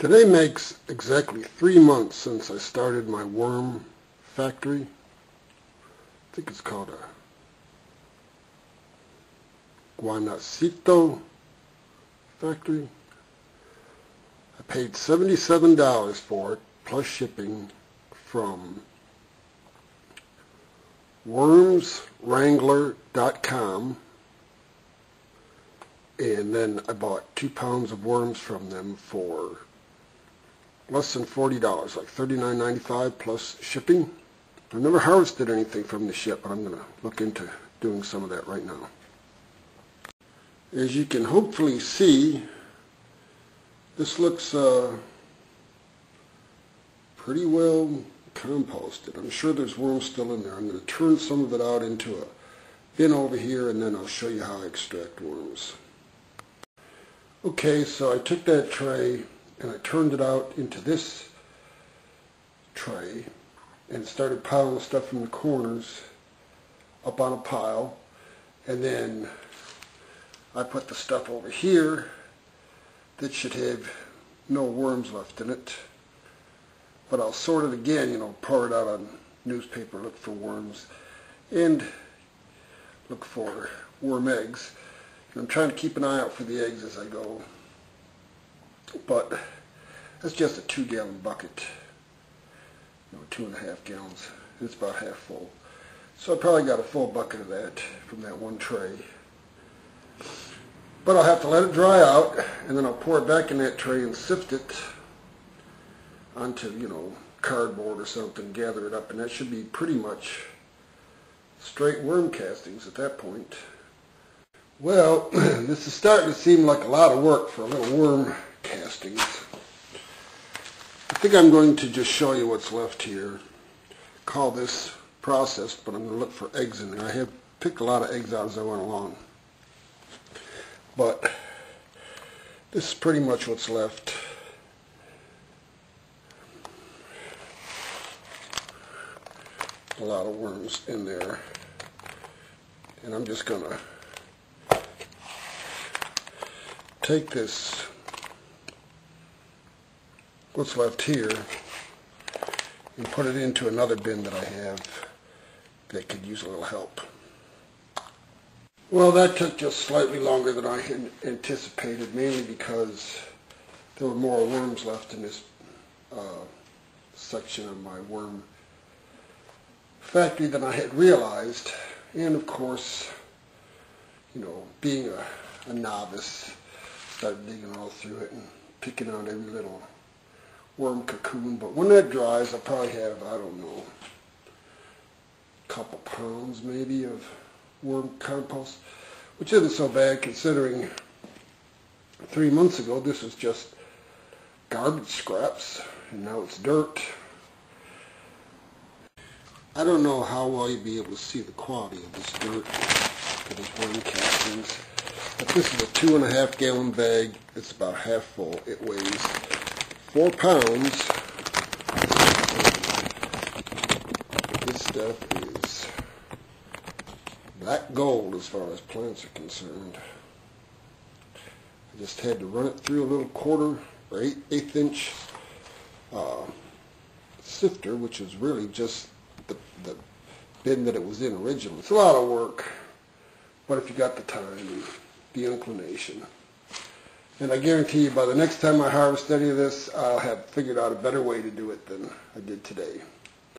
Today makes exactly 3 months since I started my worm factory. I think it's called a Guanacito factory. I paid $77 for it, plus shipping, from wormswrangler.com. And then I bought 2 pounds of worms from them for less than $40, like $39.95 plus shipping. I've never harvested anything from the ship, but I'm going to look into doing some of that right now. As you can hopefully see, this looks pretty well composted. I'm sure there's worms still in there. I'm going to turn some of it out into a bin over here, and then I'll show you how I extract worms. Okay, so I took that tray and I turned it out into this tray and started piling stuff from the corners up on a pile, and then I put the stuff over here that should have no worms left in it, but I'll sort it again, pour it out on newspaper, look for worms, and look for worm eggs. And I'm trying to keep an eye out for the eggs as I go. But that's just a 2-gallon bucket, 2.5 gallons. It's about half full. So I probably got a full bucket of that from that one tray. But I'll have to let it dry out, and then I'll pour it back in that tray and sift it onto, cardboard or something, gather it up, and that should be pretty much straight worm castings at that point. Well, this is starting to seem like a lot of work for a little worm castings. I think I'm going to just show you what's left here. Call this processed, but I'm going to look for eggs in there. I have picked a lot of eggs out as I went along. But this is pretty much what's left. A lot of worms in there. And I'm just going to take this, what's left here, and put it into another bin that I have that could use a little help. Well, that took just slightly longer than I had anticipated, mainly because there were more worms left in this section of my worm factory than I had realized. And of course, being a novice, started digging all through it and picking out every little worm cocoon. But when that dries, I'll probably have, I don't know, a couple pounds maybe of worm compost, which isn't so bad considering 3 months ago this was just garbage scraps, and now it's dirt. I don't know how well you'll be able to see the quality of this dirt for these worm castings. But this is a 2.5 gallon bag. It's about half full. It weighs 4 pounds. This stuff is black gold as far as plants are concerned. I just had to run it through a little 1/4 or 1/8 inch sifter, which is really just the bin that it was in originally. It's a lot of work, but if you got the time and the inclination. And I guarantee you by the next time I harvest any of this, I'll have figured out a better way to do it than I did today.